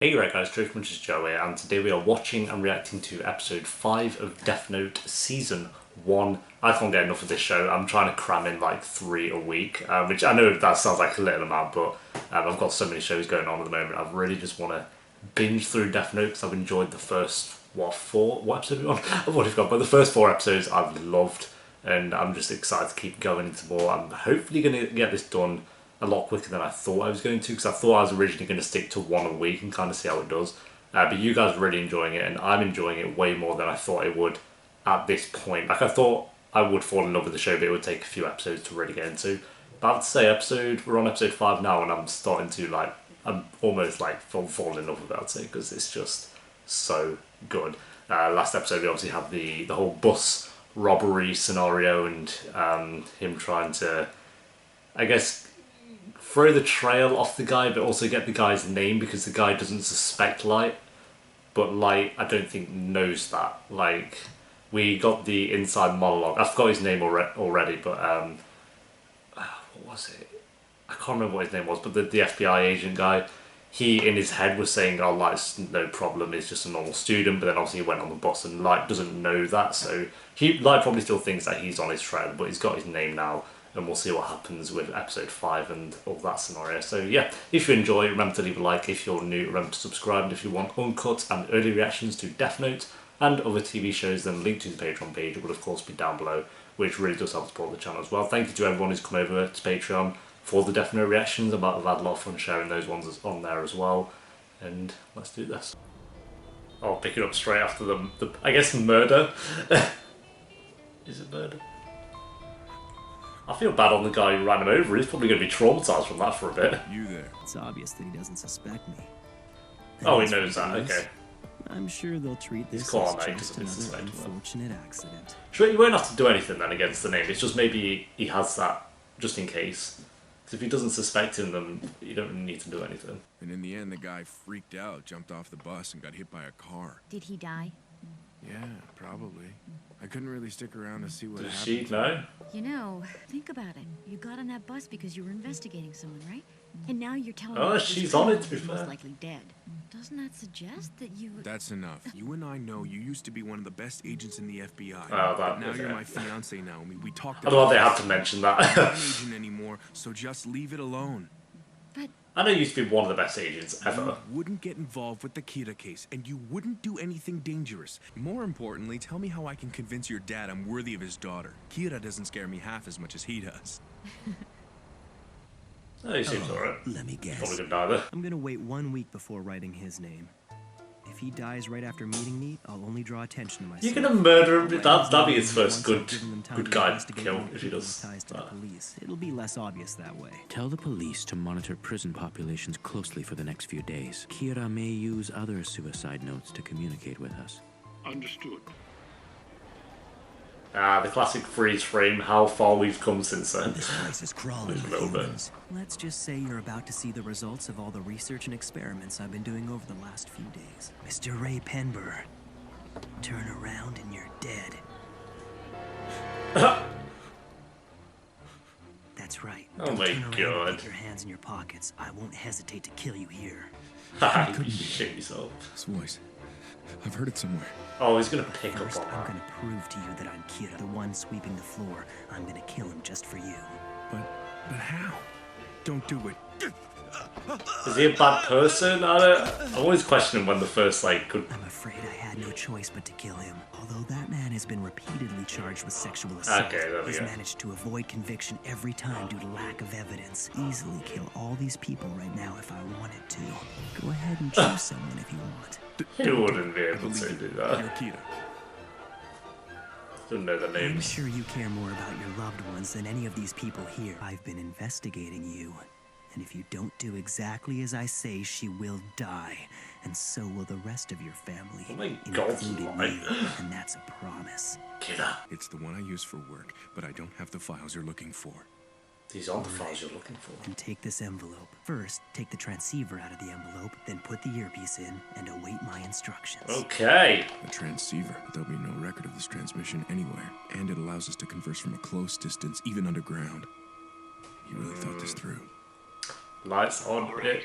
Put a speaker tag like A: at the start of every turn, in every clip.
A: Hey right guys, Truth Munch is Joe here, and today we are watching and reacting to episode 5 of Death Note Season 1. I can't get enough of this show. I'm trying to cram in like 3 a week, which I know that sounds like a little amount, but I've got so many shows going on at the moment. I really just want to binge through Death Note because I've enjoyed the first, what episode are we on? I've already forgotten, but the first 4 episodes I've loved, and I'm just excited to keep going into more. I'm hopefully going to get this done a lot quicker than I thought I was going to, because I thought I was originally going to stick to 1 a week and kind of see how it does. But you guys are really enjoying it, and I'm enjoying it way more than I thought I would at this point. Like, I thought I would fall in love with the show, but it would take a few episodes to really get into. But I have to say, we're on episode 5 now, and I'm starting to, like, I'm almost, like, falling in love with it, I'd say, because it's just so good. Last episode, we obviously had the whole bus robbery scenario, and him trying to, I guess, throw the trail off the guy, but also get the guy's name, because the guy doesn't suspect Light, but Light, I don't think, knows that. Like, we got the inside monologue. I forgot his name already, but what was it? I can't remember what his name was, but the FBI agent guy, he in his head was saying, "Oh, Light's no problem. He's just a normal student." But then obviously he went on the bus, and Light doesn't know that, so Light probably still thinks that he's on his trail, but he's got his name now, and we'll see what happens with episode 5 and all that scenario. So yeah, if you enjoy, remember to leave a like. If you're new, remember to subscribe, and if you want uncut and early reactions to Death Note and other TV shows, then link to the Patreon page will of course be down below, which really does help support the channel as well. Thank you to everyone who's come over to Patreon for the Death Note reactions. I've had a lot of fun sharing those ones on there as well, and let's do this. I'll pick it up straight after the I guess, murder. Is it murder? I feel bad on the guy who ran him over. He's probably going to be traumatised from that for a bit.
B: You there?
C: It's obvious that he doesn't suspect me.
A: Oh, he knows that, okay.
C: I'm sure they'll treat this
A: cool,
C: as
A: mate,
C: just
A: doesn't
C: another
A: suspect him.
C: unfortunate accident.
A: Sure, you won't have to do anything then against the name. It's just maybe he has that just in case. Because if he doesn't suspect him, then you don't really need to do anything.
B: And in the end, the guy freaked out, jumped off the bus, and got hit by a car.
D: Did he die?
B: Yeah, probably. I couldn't really stick around to see what
A: Does
B: happened.
A: she know?
D: You know, think about it. You got on that bus because you were investigating someone, right? And now you're telling
A: Oh,
D: me that
A: she's
D: this
A: on it,
D: criminal
A: to be
D: is most
A: fair.
D: likely dead. Doesn't that suggest that you...
B: That's enough. You and I know you used to be one of the best agents in the FBI.
A: Oh,
B: but now
A: okay.
B: you're my fiancé now. We talked
A: I don't know why they
B: about
A: have to mention
B: I'm not an
A: that.
B: agent anymore, so just leave it alone.
D: But
A: I know you used to be one of the best agents
B: You
A: ever.
B: wouldn't get involved with the Kira case, and you wouldn't do anything dangerous. More importantly, tell me how I can convince your dad I'm worthy of his daughter. Kira doesn't scare me half as much as he does.
A: Oh, he seems alright.
C: Let me
A: Probably
C: guess.
A: gonna die there.
C: I'm gonna wait 1 week before writing his name. If he dies right after meeting me, I'll only draw attention to myself.
A: You're gonna murder him.
C: I'll
A: That'd be his first
C: once I've
A: good
C: given them time
A: good
C: to
A: guy to
C: investigate
A: kill
C: my
A: if he
C: people's
A: does.
C: ties to the
A: that.
C: police. It'll be less obvious that way.
E: Tell the police to monitor prison populations closely for the next few days. Kira may use other suicide notes to communicate with us.
F: Understood.
A: The classic freeze frame. How far we've come since then.
C: This place is crawling
A: Just a
C: with
A: little bit.
C: humans. Let's just say you're about to see the results of all the research and experiments I've been doing over the last few days. Mr. Ray Penber, turn around and you're dead. That's right.
A: Oh
C: Don't
A: my
C: turn around and
A: God.
C: Get your hands in your pockets. I won't hesitate to kill you here.
A: Haha, you shit yourself.
B: This voice. I've heard it somewhere.
A: Oh, he's gonna pick
C: First,
A: up on
C: I'm
A: that.
C: gonna prove to you that I'm Kira, the one sweeping the floor. I'm gonna kill him just for you.
B: But how? Don't do it.
A: Is he a bad person? I'm always questioning when the first, like, good...
C: I'm afraid I had no choice but to kill him. Although that man has been repeatedly charged with sexual assault,
A: Okay, there we
C: he's
A: go.
C: managed to avoid conviction every time due to lack of evidence. Easily kill all these people right now if I wanted to. Go ahead and choose someone if you want.
A: He wouldn't be
B: I
A: able
B: believe
A: to
B: you.
A: do
B: You're
A: that.
B: Kira.
A: Don't know the
C: I'm
A: names.
C: sure you care more about your loved ones than any of these people here. I've been investigating you. And if you don't do exactly as I say, she will die. And so will the rest of your family.
A: Oh my God,
C: including
A: why?
C: you. And that's a promise.
A: Killer.
B: It's the one I use for work, but I don't have the files you're looking for.
A: These aren't the files you're looking for.
C: And take this envelope. First, take the transceiver out of the envelope, then put the earpiece in and await my instructions.
A: Okay.
B: A transceiver, but there'll be no record of this transmission anywhere. And it allows us to converse from a close distance, even underground. You really thought this through.
A: Lights on.
G: All right.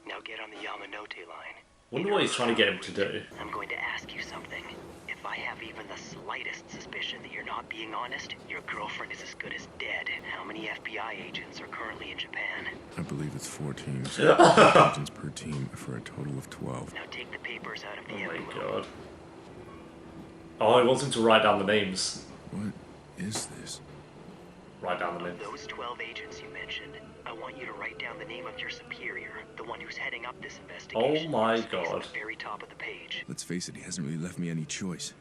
G: Now get on the Yamanote line.
A: Wonder what he's trying to get him to do.
C: I'm going to ask you something. If I have even the slightest suspicion that you're not being honest, your girlfriend is as good as dead. How many FBI agents are currently in Japan?
B: I believe it's 4 teams. 8 agents per team for a total of 12.
C: Now take the papers out of the
A: Oh my
C: envelope.
A: god. Oh, he wants him to write down the names.
B: What is this?
A: Write down the names.
C: Those 12 agents you mentioned, I want you to write down the name of your superior, the one who's heading up this investigation.
A: Oh my
C: Space at
A: god.
C: the very top of the page.
B: Let's face it, he hasn't really left me any choice.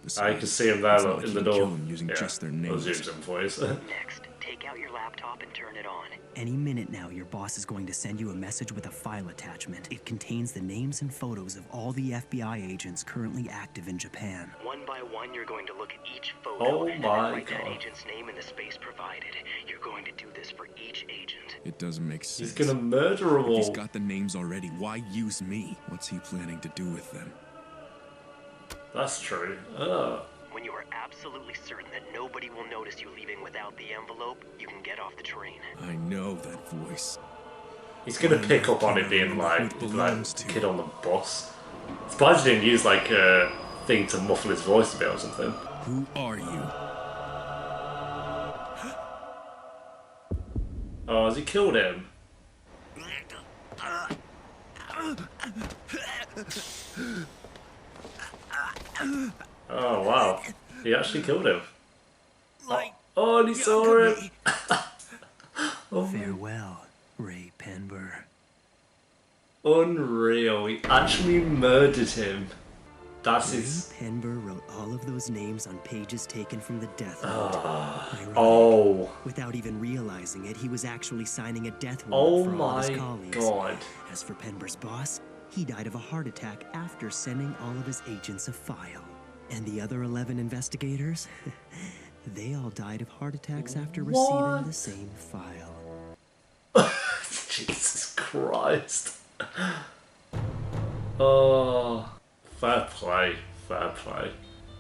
A: I
B: Besides,
A: can see him there
B: it's not
A: look,
B: like
A: in the
B: he can kill
A: door.
B: them using
A: Yeah,
B: just their
A: I'll
B: names.
A: zoom in for you.
C: Next, take out your laptop and turn it on.
F: Any minute now, your boss is going to send you a message with a file attachment. It contains the names and photos of all the FBI agents currently active in Japan.
C: One by one, you're going to look at each photo
A: Oh
C: and
A: my
C: then write that
A: God.
C: agent's name in the space provided. You're going to do this for each agent.
B: It doesn't make
A: He's
B: sense.
A: gonna murder them
B: If he's
A: all.
B: got the names already, why use me? What's he planning to do with them?
A: That's true.
C: When you are absolutely certain that nobody will notice you leaving without the envelope, you can get off the train.
B: I know that voice.
A: He's gonna pick up on it being like the kid on the bus. Surprised he didn't use like a thing to muffle his voice a bit or something.
B: Who are you?
A: Oh, has he killed him? Oh wow, he actually killed him. Oh, and he saw him.
F: Farewell, Ray Penber.
A: Unreal. He actually murdered him. That's his.
F: Ray Penber wrote all of those names on pages taken from the death note. Ironic.
A: Oh.
F: Without even realizing it, he was actually signing a death
A: Oh
F: warrant for all of
A: my
F: his colleagues.
A: god.
F: As for Penber's boss, he died of a heart attack after sending all of his agents a file. And the other 11 investigators? They all died of heart attacks after receiving the same file.
A: Jesus Christ. Oh. Fair play. Fair play.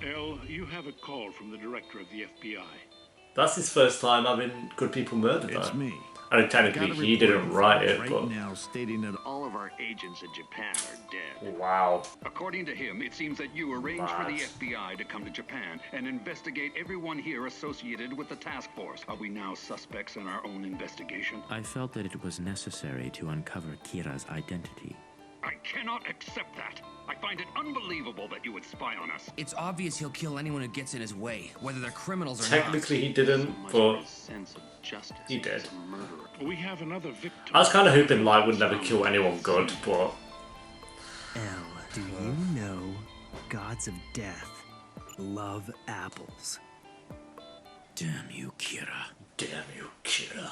G: Elle, you have a call from the director of the FBI.
A: That's his first time having good people murdered
H: It's
A: though.
H: me.
A: I mean, technically he didn't write it,
H: right
A: but
H: now stating that all of our agents in Japan are dead.
A: wow.
G: According to him, it seems that you arranged for the
A: What?
G: FBI to come to Japan and investigate everyone here associated with the task force. Are we now suspects in our own investigation?
E: I felt that it was necessary to uncover Kira's identity.
G: I cannot accept that. I find it unbelievable that you would spy on us.
I: It's obvious he'll kill anyone who gets in his way, whether they're criminals or
A: Technically he didn't, but
G: sense of justice.
A: he did.
G: as a murderer. We have another victim.
A: I was kind of hoping Light would never kill anyone good, but
F: Elle, do you know gods of death love apples?
E: Damn you, Kira.
A: damn you, Kira.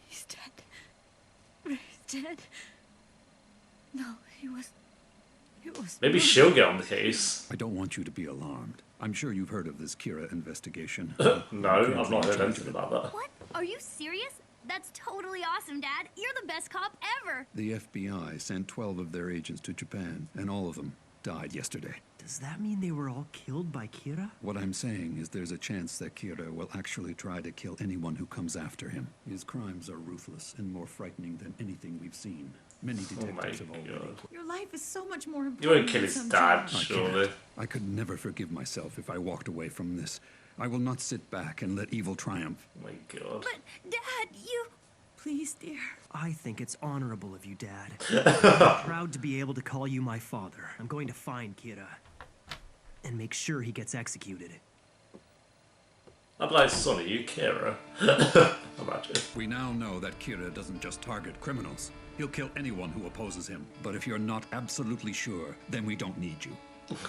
D: He's dead. Ray's dead. No, he was.
A: Maybe she'll get on the case.
J: I don't want you to be alarmed. I'm sure you've heard of this Kira investigation.
A: No, I've not heard anything about that.
K: What? Are you serious? That's totally awesome, Dad. You're the best cop ever.
J: The FBI sent 12 of their agents to Japan, and all of them died yesterday.
F: Does that mean they were all killed by Kira?
J: What I'm saying is there's a chance that Kira will actually try to kill anyone who comes after him. His crimes are ruthless and more frightening than anything we've seen. Many detectives have already.
L: Your life is so much more important.
A: You won't kill
L: than
A: his
L: some
A: dad,
L: job.
A: surely.
J: I could never forgive myself if I walked away from this. I will not sit back and let evil triumph.
A: Oh my god.
K: But, Dad, you...
L: Please, dear.
F: I think it's honorable of you, Dad. I'm proud to be able to call you my father. I'm going to find Kira and make sure he gets executed.
A: I'd be like, son, are you Kira? Imagine.
J: We now know that Kira doesn't just target criminals. He'll kill anyone who opposes him. But if you're not absolutely sure, then we don't need you.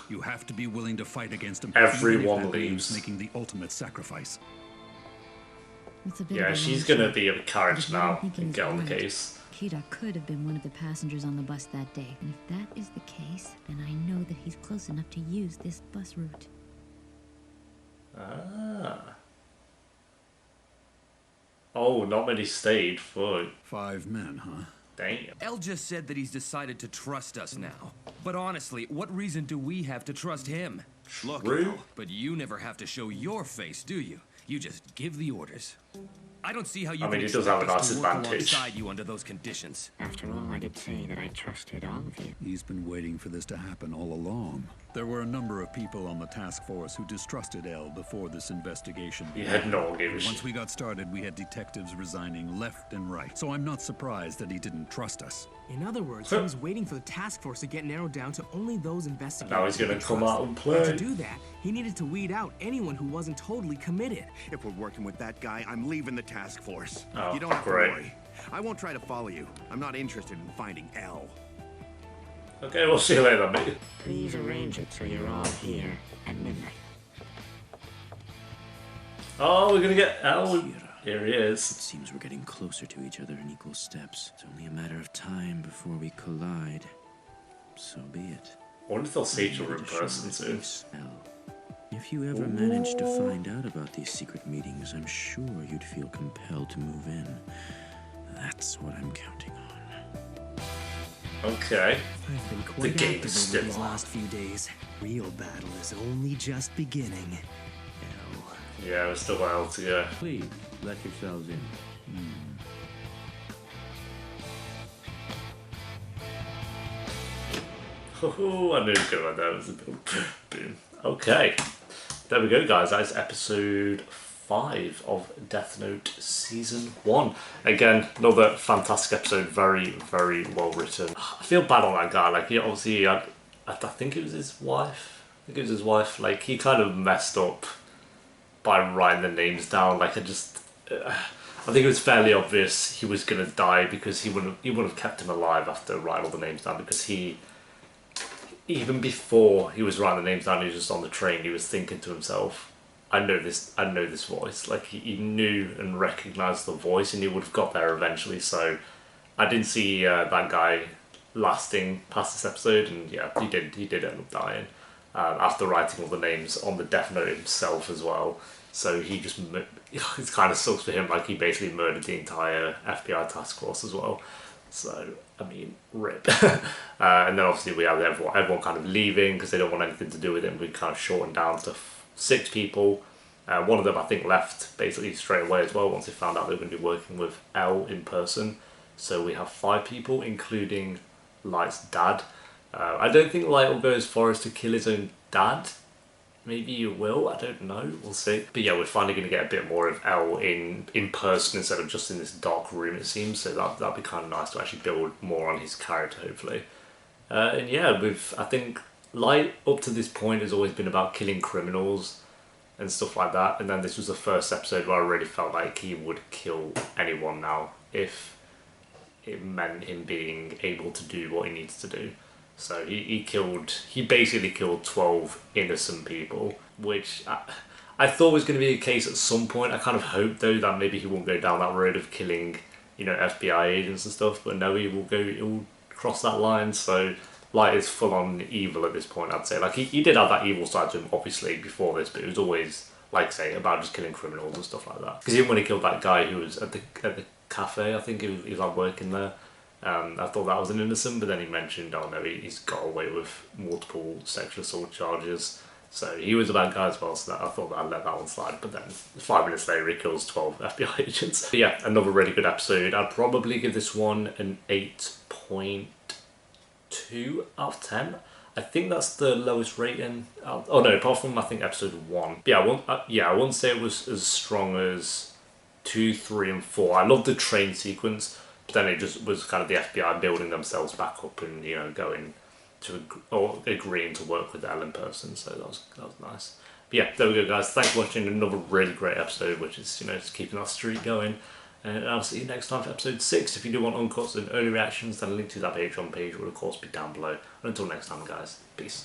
J: You have to be willing to fight against him.
A: Everyone
J: even if that means
A: leaves.
J: making the ultimate sacrifice.
D: It's a bit
A: Yeah,
D: of a
A: she's
D: long
A: gonna
D: shot.
A: be a character
D: But what I'm
A: now
D: thinking
A: and
D: is
A: get on the
D: right.
A: case.
D: Kira could have been one of the passengers on the bus that day. And if that is the case, then I know that he's close enough to use this bus route.
A: Ah. Oh, not many stayed. Fuck.
J: 5 men, huh?
A: Damn.
I: Elle just said that he's decided to trust us now. But honestly, what reason do we have to trust him? Look,
A: True.
I: Elle, but you never have to show your face, do you? You just give the orders. I don't see how you
A: I mean,
I: can
A: he does have a
I: expect
A: nice
I: us to work
A: advantage.
I: alongside you under those conditions.
M: After all, I did say that I trusted all of you.
J: He's been waiting for this to happen all along. There were a number of people on the task force who distrusted Elle before this investigation.
A: He had no idea.
J: Once we got started, we had detectives resigning left and right. So I'm not surprised that he didn't trust us.
N: In other words, he was waiting for the task force to get narrowed down to only those investigators.
A: Now he's going to come out and play.
N: And to do that, he needed to weed out anyone who wasn't totally committed.
O: If we're working with that guy, I'm leaving the task force.
A: Oh,
O: you don't have
A: great.
O: to worry. I won't try to follow you. I'm not interested in finding Elle.
A: Okay, we'll see you later, mate.
M: Please arrange it so you're all here at midnight.
A: Oh, we're gonna get Elle. Here he is.
E: It seems we're getting closer to each other in equal steps. It's only a matter of time before we collide. So be it.
A: I wonder if they'll see each other in person soon.
E: If you ever managed to find out about these secret meetings, I'm sure you'd feel compelled to move in. That's what I'm counting on.
A: Okay.
F: I've been
A: The
F: quite
A: game
F: active
A: is
F: over
A: still
F: these
A: on.
F: last few days. Real battle is only just beginning.
A: Yeah, we're still got Elle to go.
E: Please, let yourselves in.
A: Oh, I knew it was good like that. It was a boom. Okay. There we go, guys. That is episode 5 of Death Note Season 1. Again, another fantastic episode. Very, very well written. I feel bad on that guy. Like, he obviously had, I think it was his wife. Like, he kind of messed up by writing the names down. Like, I think it was fairly obvious he was going to die because he wouldn't have kept him alive after writing all the names down, because even before he was writing the names down, he was just on the train, he was thinking to himself, I know this voice. Like, he knew and recognised the voice, and he would have got there eventually. So I didn't see that guy lasting past this episode, and yeah, he did end up dying after writing all the names on the Death Note himself as well. So he just, it kind of sucks for him, like he basically murdered the entire FBI task force as well. So, I mean, rip. And then obviously we have everyone kind of leaving because they don't want anything to do with it. We kind of shortened down to 6 people. One of them, I think, left basically straight away as well once they found out they were going to be working with Elle in person. So we have 5 people, including Light's dad. I don't think Light will go as far as to kill his own dad. Maybe you will, I don't know, we'll see. But yeah, we're finally going to get a bit more of Elle in person instead of just in this dark room, it seems. So that'd be kind of nice to actually build more on his character, hopefully. And yeah, I think Light up to this point has always been about killing criminals and stuff like that. And then this was the first episode where I really felt like he would kill anyone now if it meant him being able to do what he needs to do. So he basically killed 12 innocent people, which I thought was going to be the case at some point. I kind of hoped though that maybe he won't go down that road of killing, FBI agents and stuff, but no, he'll cross that line. So Light is full on evil at this point, I'd say. Like he did have that evil side to him obviously before this, but it was always, like say, about just killing criminals and stuff like that. Because even when he killed that guy who was at the cafe, I think he was like working there. I thought that was an innocent, but then he mentioned, oh no, he's got away with multiple sexual assault charges. So he was a bad guy as well, so I thought that I'd let that one slide. But then 5 minutes later, he kills 12 FBI agents. But yeah, another really good episode. I'd probably give this one an 8.2 out of 10. I think that's the lowest rating. Oh no, apart from I think episode 1. But yeah, I wouldn't say it was as strong as 2, 3, and 4. I love the train sequence. Then it just was kind of the FBI building themselves back up and going to agreeing to work with Elle in person. So that was nice. But yeah, there we go, guys. Thanks for watching another really great episode, which is just keeping that streak going. And I'll see you next time for episode 6. If you do want uncuts and early reactions, then a link to that Patreon page will of course be down below. And until next time, guys, peace.